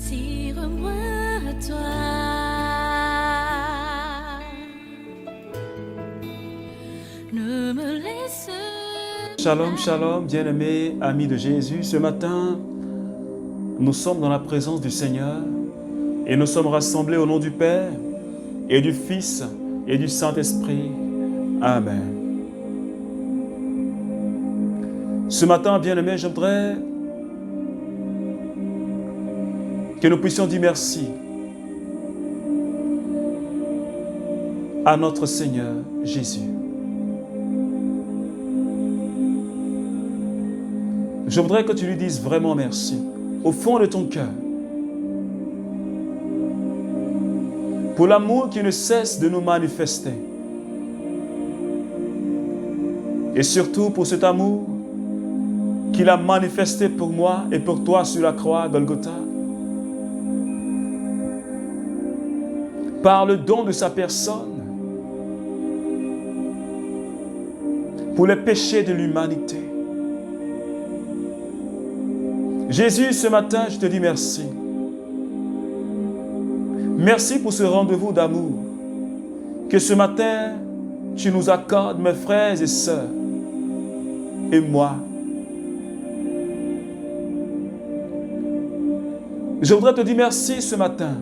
Tire-moi à toi. Ne me laisse. Shalom, shalom, bien-aimés, amis de Jésus. Ce matin, nous sommes dans la présence du Seigneur et nous sommes rassemblés au nom du Père et du Fils et du Saint-Esprit. Amen. Ce matin, bien-aimés, j'aimerais que nous puissions dire merci à notre Seigneur Jésus. Je voudrais que tu lui dises vraiment merci, au fond de ton cœur, pour l'amour qui ne cesse de nous manifester. Et surtout pour cet amour qu'il a manifesté pour moi et pour toi sur la croix à Golgotha. Par le don de sa personne, pour les péchés de l'humanité. Jésus, ce matin, je te dis merci. Merci pour ce rendez-vous d'amour que ce matin, tu nous accordes, mes frères et sœurs, et moi. Je voudrais te dire merci ce matin.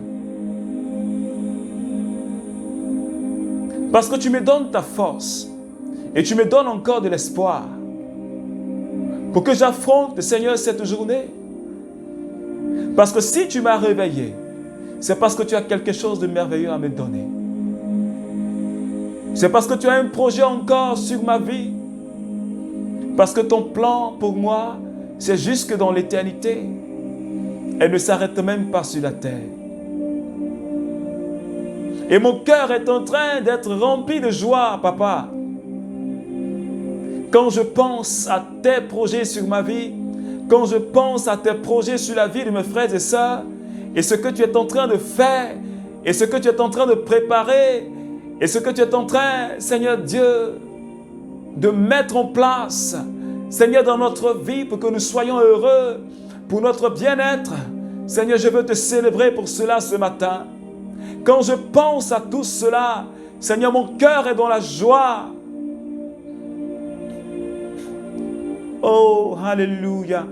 Parce que tu me donnes ta force et tu me donnes encore de l'espoir pour que j'affronte, Seigneur, cette journée. Parce que si tu m'as réveillé, c'est parce que tu as quelque chose de merveilleux à me donner. C'est parce que tu as un projet encore sur ma vie. Parce que ton plan pour moi, c'est jusque dans l'éternité. Elle ne s'arrête même pas sur la terre. Et mon cœur est en train d'être rempli de joie, papa. Quand je pense à tes projets sur ma vie, quand je pense à tes projets sur la vie de mes frères et sœurs, et ce que tu es en train de faire, et ce que tu es en train de préparer, et ce que tu es en train, Seigneur Dieu, de mettre en place, Seigneur, dans notre vie, pour que nous soyons heureux, pour notre bien-être. Seigneur, je veux te célébrer pour cela ce matin. Quand je pense à tout cela, Seigneur, mon cœur est dans la joie. Oh, alléluia.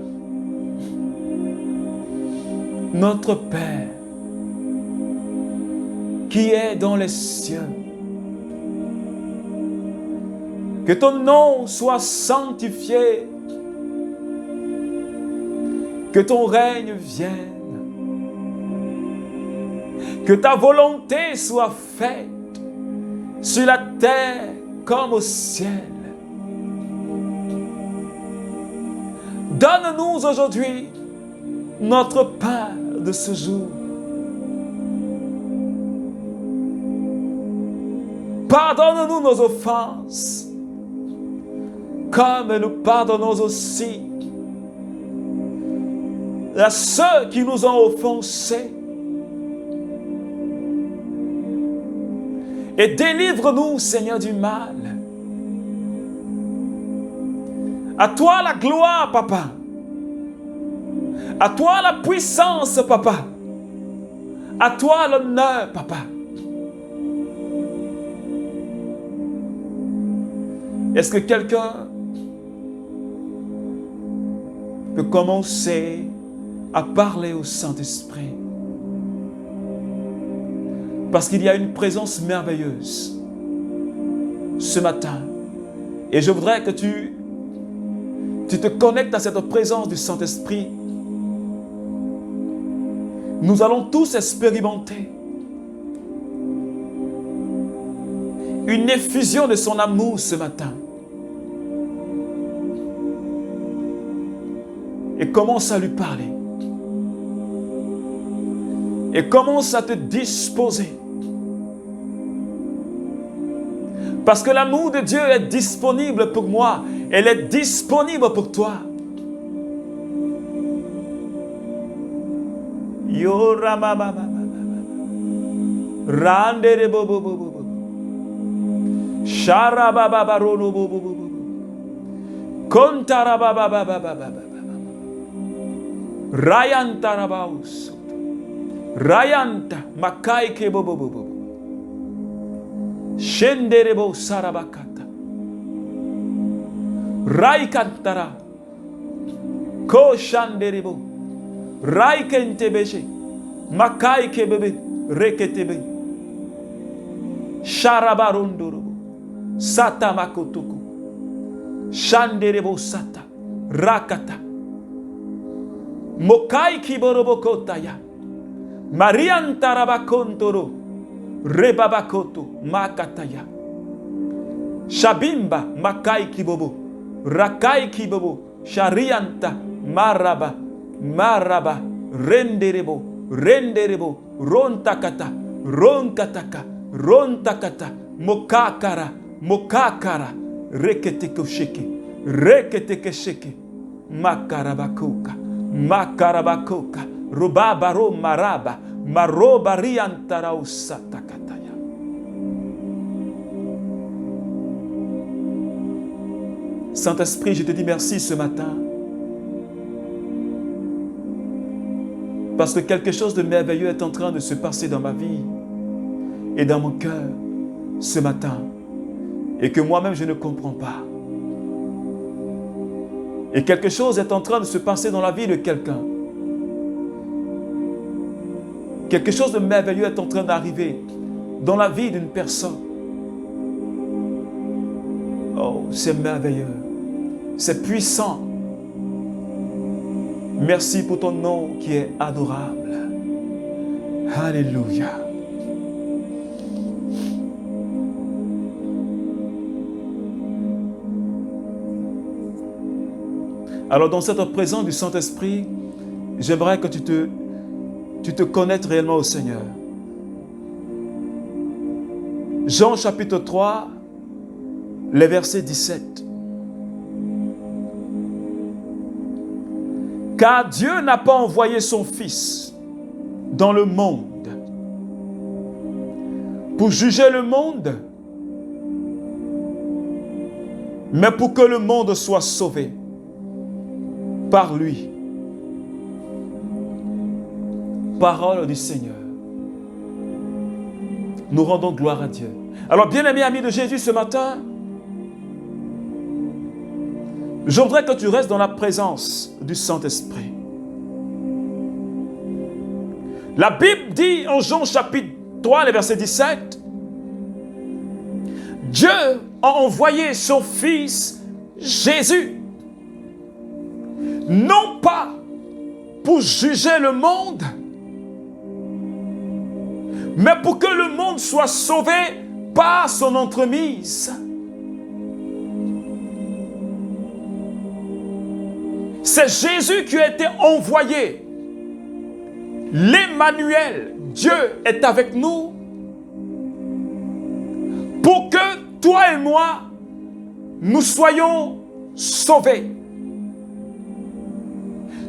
Notre Père, qui est dans les cieux, que ton nom soit sanctifié, que ton règne vienne, que ta volonté soit faite sur la terre comme au ciel. Donne-nous aujourd'hui notre pain de ce jour. Pardonne-nous nos offenses, comme nous pardonnons aussi à ceux qui nous ont offensés. Et délivre-nous, Seigneur, du mal. À toi la gloire, papa. À toi la puissance, papa. À toi l'honneur, papa. Est-ce que quelqu'un peut commencer à parler au Saint-Esprit? Parce qu'il y a une présence merveilleuse ce matin. Et je voudrais que tu te connectes à cette présence du Saint-Esprit. Nous allons tous expérimenter une effusion de son amour ce matin. Et commence à lui parler. Et commence à te disposer. Parce que l'amour de Dieu est disponible pour moi. Elle est disponible pour toi. Rayanta makai kebobobobo. Shenderebo sarabakata. Raikantara. Ko shanderebo. Raikentebeshe. Makai kebebe. Reketebe. Sharabarondorobo. Sata makotuku. Shanderebo sata. Rakata. Mokai kiborobo kotaya. Mariantarabakontoro. Rebabakoto makataya. Shabimba makai kibobo. Rakai kibobo. Sharianta maraba. Maraba. Renderebo. Renderebo. Rontakata. Ronkataka. Rontakata. Mokakara. Mokakara. Reketeko sheke. Reketeke sheke. Makarabakoka. Makarabakoka. Rubabaro maraba. Maroba riantarau satakataya. Saint-Esprit, je te dis merci ce matin. Parce que quelque chose de merveilleux est en train de se passer dans ma vie et dans mon cœur ce matin. Et que moi-même je ne comprends pas. Et quelque chose est en train de se passer dans la vie de quelqu'un. Quelque chose de merveilleux est en train d'arriver dans la vie d'une personne. Oh, c'est merveilleux. C'est puissant. Merci pour ton nom qui est adorable. Alléluia. Alors dans cette présence du Saint-Esprit, j'aimerais que tu te connaisses réellement au Seigneur. Jean chapitre 3, les versets 17. Car Dieu n'a pas envoyé son Fils dans le monde pour juger le monde, mais pour que le monde soit sauvé par lui. Parole du Seigneur. Nous rendons gloire à Dieu. Alors, bien-aimés amis de Jésus, ce matin, je voudrais que tu restes dans la présence du Saint-Esprit. La Bible dit en Jean chapitre 3, le verset 17, Dieu a envoyé son Fils Jésus, non pas pour juger le monde, mais pour que le monde soit sauvé par son entremise. C'est Jésus qui a été envoyé. L'Emmanuel, Dieu est avec nous pour que toi et moi, nous soyons sauvés.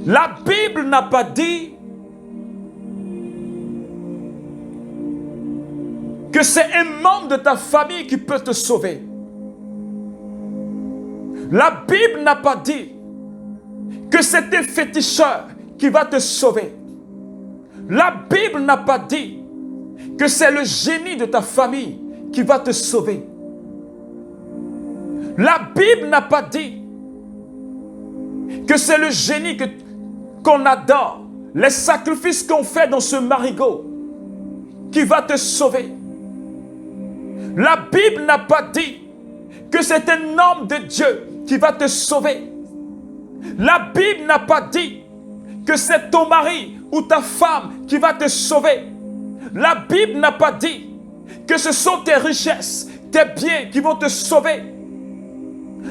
La Bible n'a pas dit que c'est un membre de ta famille qui peut te sauver. La Bible n'a pas dit que c'est un féticheur qui va te sauver. La Bible n'a pas dit que c'est le génie de ta famille qui va te sauver. La Bible n'a pas dit que c'est le génie qu'on adore, les sacrifices qu'on fait dans ce marigot qui va te sauver. La Bible n'a pas dit que c'est un homme de Dieu qui va te sauver. La Bible n'a pas dit que c'est ton mari ou ta femme qui va te sauver. La Bible n'a pas dit que ce sont tes richesses, tes biens qui vont te sauver.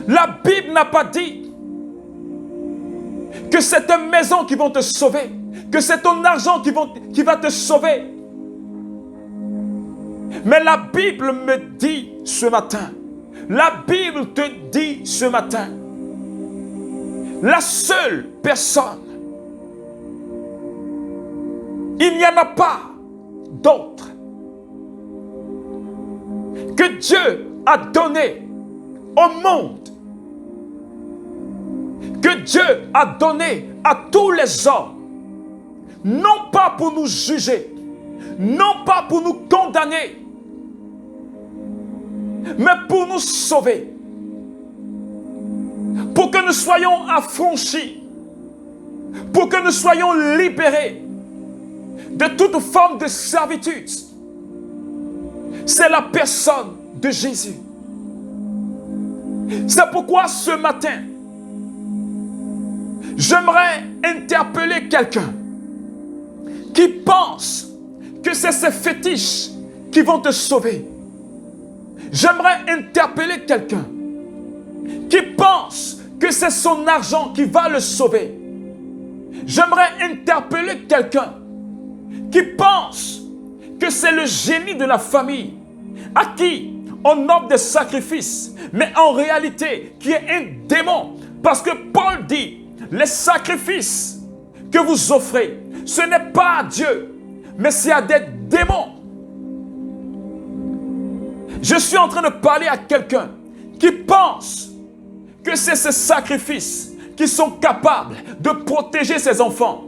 La Bible n'a pas dit que c'est ta maison qui va te sauver, que c'est ton argent qui va te sauver. Mais la Bible me dit ce matin, la Bible te dit ce matin, la seule personne, il n'y en a pas d'autre, que Dieu a donné au monde, que Dieu a donné à tous les hommes, non pas pour nous juger, non pas pour nous condamner, mais pour nous sauver, pour que nous soyons affranchis, pour que nous soyons libérés de toute forme de servitude. C'est la personne de Jésus. C'est pourquoi ce matin, j'aimerais interpeller quelqu'un qui pense que c'est ses fétiches qui vont te sauver. J'aimerais interpeller quelqu'un qui pense que c'est son argent qui va le sauver. J'aimerais interpeller quelqu'un qui pense que c'est le génie de la famille à qui on offre des sacrifices, mais en réalité qui est un démon. Parce que Paul dit, les sacrifices que vous offrez, ce n'est pas à Dieu, mais c'est à des démons. Je suis en train de parler à quelqu'un qui pense que c'est ces sacrifices qui sont capables de protéger ses enfants,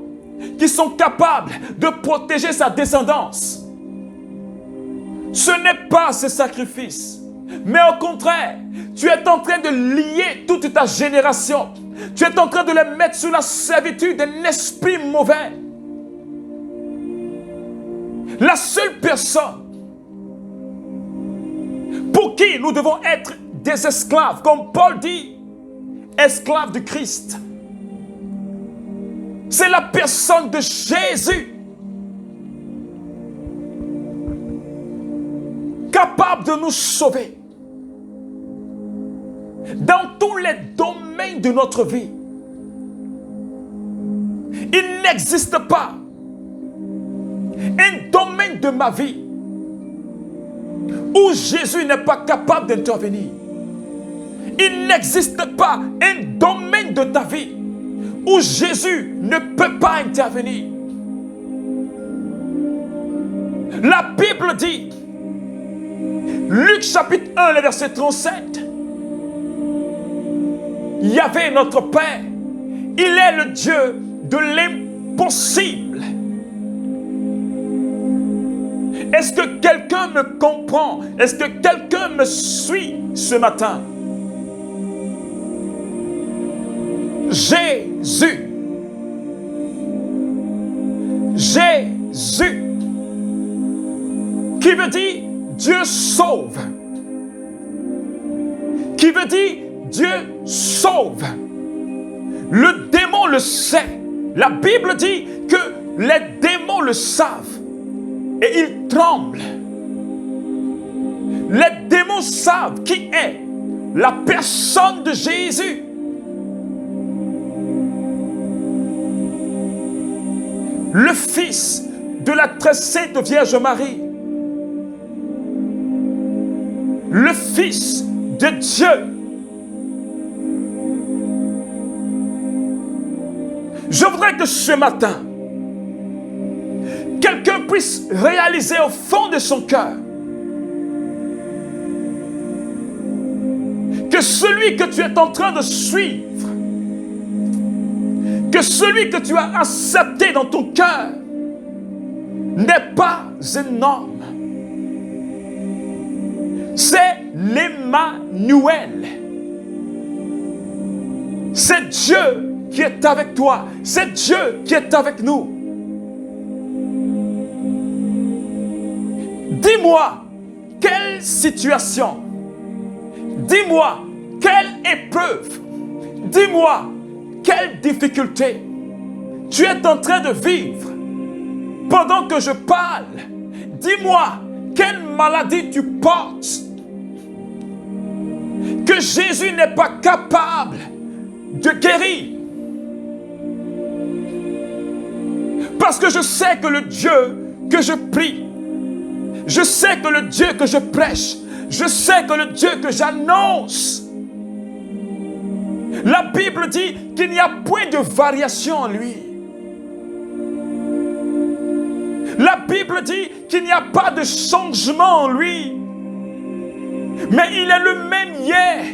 qui sont capables de protéger sa descendance. Ce n'est pas ces sacrifices, mais au contraire, tu es en train de lier toute ta génération. Tu es en train de les mettre sous la servitude d'un esprit mauvais. La seule personne pour qui nous devons être des esclaves, comme Paul dit, esclaves de Christ, c'est la personne de Jésus, capable de nous sauver dans tous les domaines de notre vie. Il n'existe pas un domaine de ma vie où Jésus n'est pas capable d'intervenir. Il n'existe pas un domaine de ta vie où Jésus ne peut pas intervenir. La Bible dit, Luc chapitre 1, le verset 37, Yahvé notre Père, il est le Dieu de l'impossible. Est-ce que quelqu'un me comprend? Est-ce que quelqu'un me suit ce matin? Jésus. Jésus. Qui veut dire Dieu sauve. Qui veut dire Dieu sauve. Le démon le sait. La Bible dit que les démons le savent. Et ils tremblent. Les démons savent qui est la personne de Jésus. Le Fils de la très sainte Vierge Marie. Le Fils de Dieu. Je voudrais que ce matin, quelqu'un puisse réaliser au fond de son cœur que celui que tu es en train de suivre, que celui que tu as accepté dans ton cœur n'est pas un homme. C'est l'Emmanuel. C'est Dieu qui est avec toi. C'est Dieu qui est avec nous. Dis-moi, quelle situation, dis-moi, quelle épreuve, dis-moi, quelle difficulté tu es en train de vivre pendant que je parle. Dis-moi, quelle maladie tu portes que Jésus n'est pas capable de guérir. Parce que je sais que le Dieu que je prie, je sais que le Dieu que je prêche, je sais que le Dieu que j'annonce, la Bible dit qu'il n'y a point de variation en lui. La Bible dit qu'il n'y a pas de changement en lui. Mais il est le même hier,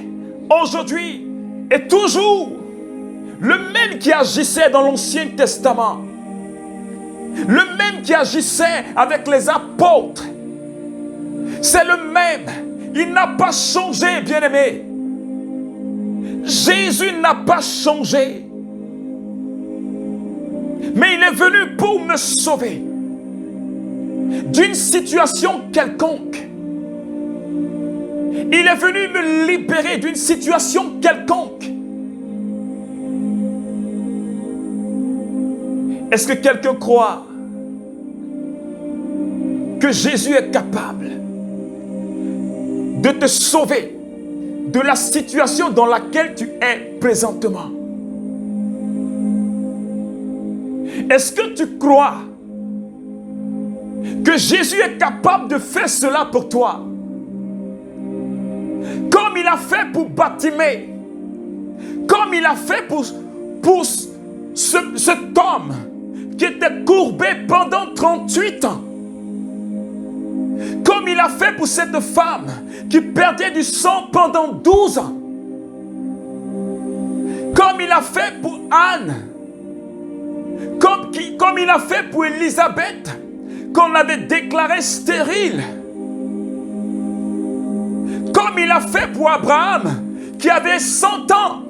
aujourd'hui et toujours. Le même qui agissait dans l'Ancien Testament. le même qui agissait avec les apôtres. C'est le même. Il n'a pas changé, bien-aimé. Jésus n'a pas changé. Mais il est venu pour me sauver d'une situation quelconque. Il est venu me libérer d'une situation quelconque. Est-ce que quelqu'un croit que Jésus est capable de te sauver de la situation dans laquelle tu es présentement? Est-ce que tu crois que Jésus est capable de faire cela pour toi? Comme il a fait pour Bartimée, comme il a fait pour cet homme qui était courbé pendant 38 ans, comme il a fait pour cette femme qui perdait du sang pendant 12 ans, comme il a fait pour Anne, comme il a fait pour Élisabeth, qu'on avait déclarée stérile, comme il a fait pour Abraham, qui avait 100 ans.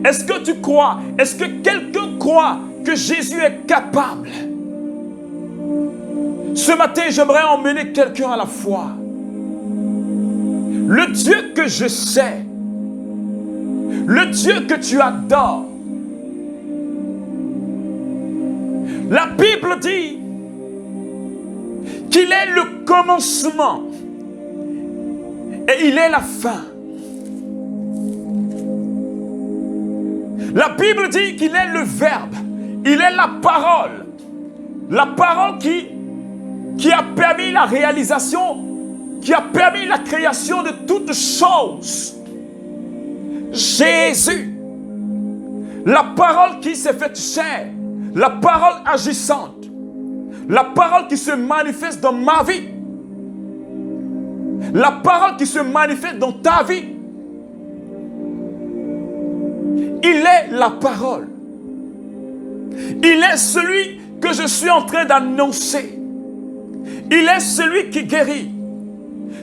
Est-ce que tu crois, est-ce que quelqu'un croit que Jésus est capable? Ce matin, j'aimerais emmener quelqu'un à la foi. Le Dieu que je sais, le Dieu que tu adores, la Bible dit qu'il est le commencement et il est la fin. La Bible dit qu'il est le Verbe, il est la parole qui a permis la réalisation, qui a permis la création de toutes choses. Jésus, la parole qui s'est faite chair, la parole agissante, la parole qui se manifeste dans ma vie, la parole qui se manifeste dans ta vie. Il est la parole. Il est celui que je suis en train d'annoncer. Il est celui qui guérit.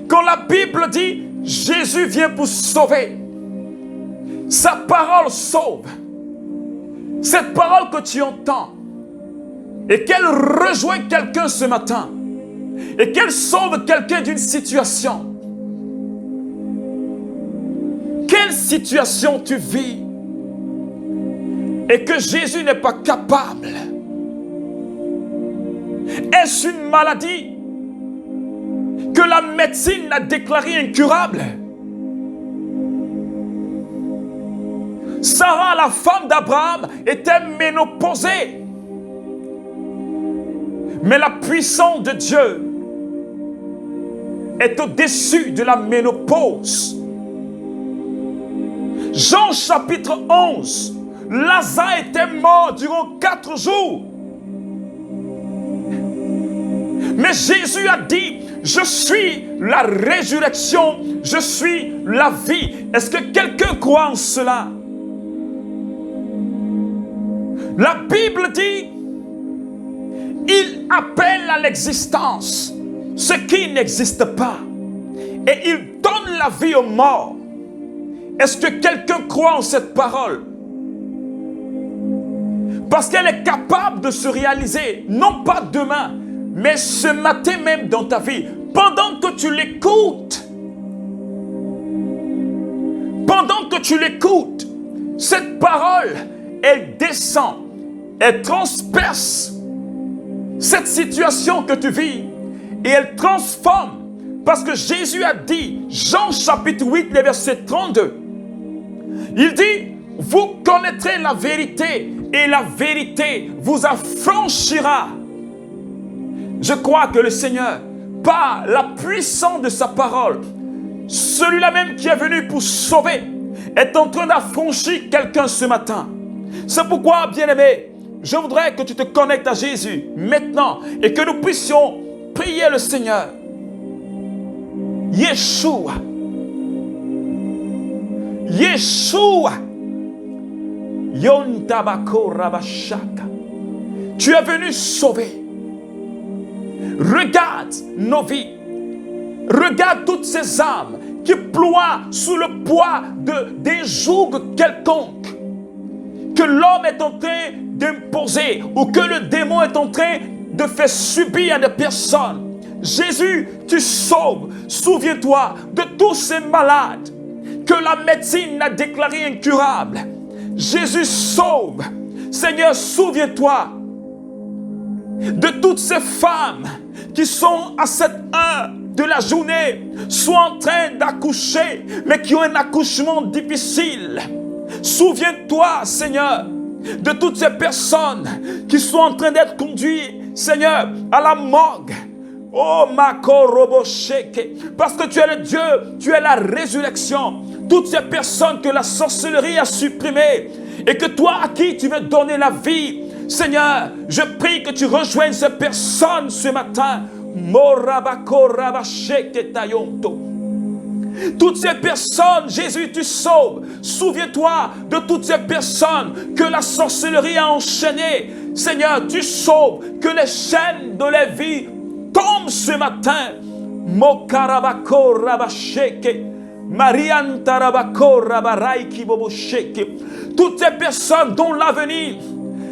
Quand la Bible dit Jésus vient pour sauver, sa parole sauve. Cette parole que tu entends et qu'elle rejoint quelqu'un ce matin et qu'elle sauve quelqu'un d'une situation. Quelle situation tu vis et que Jésus n'est pas capable? Est-ce une maladie que la médecine a déclarée incurable? Sarah, la femme d'Abraham, était ménopausée. Mais la puissance de Dieu est au-dessus de la ménopause. Jean chapitre 11, Lazare était mort durant 4 jours. Mais Jésus a dit, je suis la résurrection, je suis la vie. Est-ce que quelqu'un croit en cela? La Bible dit, il appelle à l'existence ce qui n'existe pas. Et il donne la vie aux morts. Est-ce que quelqu'un croit en cette parole? Parce qu'elle est capable de se réaliser, non pas demain, mais ce matin même dans ta vie. Pendant que tu l'écoutes, cette parole, elle descend, elle transperce cette situation que tu vis et elle transforme. Parce que Jésus a dit, Jean chapitre 8, le verset 32, il dit, vous connaîtrez la vérité et la vérité vous affranchira. Je crois que le Seigneur, par la puissance de sa parole, celui-là même qui est venu pour sauver, est en train d'affranchir quelqu'un ce matin. C'est pourquoi, bien-aimé, je voudrais que tu te connectes à Jésus maintenant et que nous puissions prier le Seigneur. Yeshua. Yeshua. Yon tabako rabashaka. Tu es venu sauver. Regarde nos vies. Regarde toutes ces âmes qui ploient sous le poids des jougs quelconques que l'homme est en train d'imposer ou que le démon est en train de faire subir à des personnes. Jésus, tu sauves. Souviens-toi de tous ces malades que la médecine a déclarés incurables. Jésus, sauve. Seigneur, souviens-toi de toutes ces femmes qui sont à cette heure de la journée, soit en train d'accoucher, mais qui ont un accouchement difficile. Souviens-toi, Seigneur, de toutes ces personnes qui sont en train d'être conduites, Seigneur, à la morgue. Oh, Makorobosheke, parce que tu es le Dieu, tu es la résurrection. Toutes ces personnes que la sorcellerie a supprimées et que toi, à qui tu veux donner la vie, Seigneur, je prie que tu rejoignes ces personnes ce matin. Morabakorabasheke tayonto. Toutes ces personnes, Jésus, tu sauves. Souviens-toi de toutes ces personnes que la sorcellerie a enchaînées. Seigneur, tu sauves. Que les chaînes de la vie tombent ce matin. Mokarabakorabasheke. Mariantarabakorabaraiki. Toutes ces personnes dont l'avenir,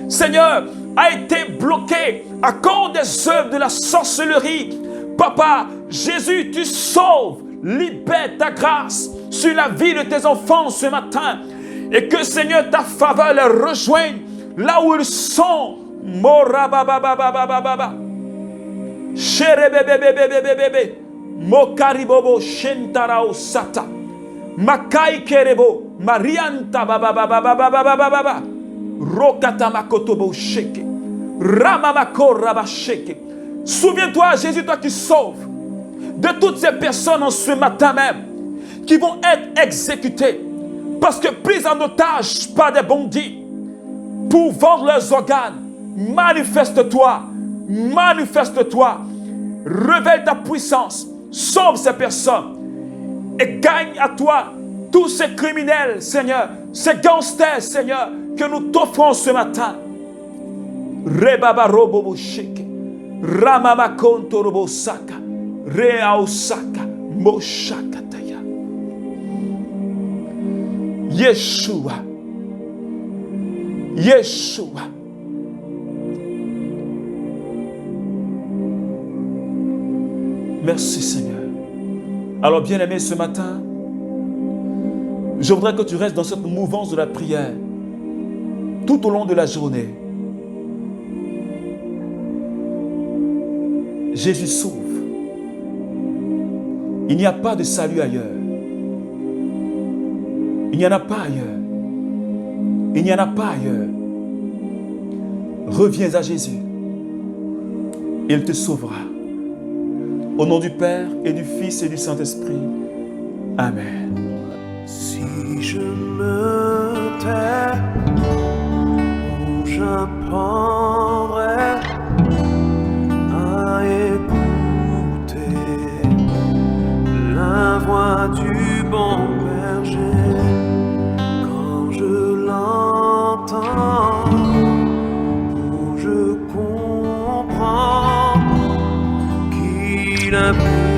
Seigneur, a été bloqué à cause des œuvres de la sorcellerie. Papa, Jésus, tu sauves. Libère ta grâce sur la vie de tes enfants ce matin. Et que, Seigneur, ta faveur les rejoigne là où ils sont. Morababababababa. Sherebebebebebebebe. Mokaribobo shentarao sata. Makai kerebo. Marianta babababababababa. Rokata makotobo sheke. Ramamako rabasheke. Souviens-toi, Jésus, toi qui sauves, de toutes ces personnes en ce matin même qui vont être exécutées parce que prises en otage par des bandits pour vendre leurs organes. Manifeste-toi, manifeste-toi, révèle ta puissance, sauve ces personnes et gagne à toi tous ces criminels, Seigneur, ces gangsters, Seigneur, que nous t'offrons ce matin. Rebabarobo sheke, Ramamakonto robo saka. Reaosaka Moshakataya. Yeshua. Yeshua. Merci Seigneur. Alors bien-aimé, ce matin, je voudrais que tu restes dans cette mouvance de la prière tout au long de la journée. Jésus sauve. Il n'y a pas de salut ailleurs. Il n'y en a pas ailleurs. Il n'y en a pas ailleurs. Reviens à Jésus. Il te sauvera. Au nom du Père et du Fils et du Saint-Esprit. Amen. Si je me tais, où j'apprendrai à écouter la voix du bon berger. Quand je l'entends, où je comprends qu'il a pris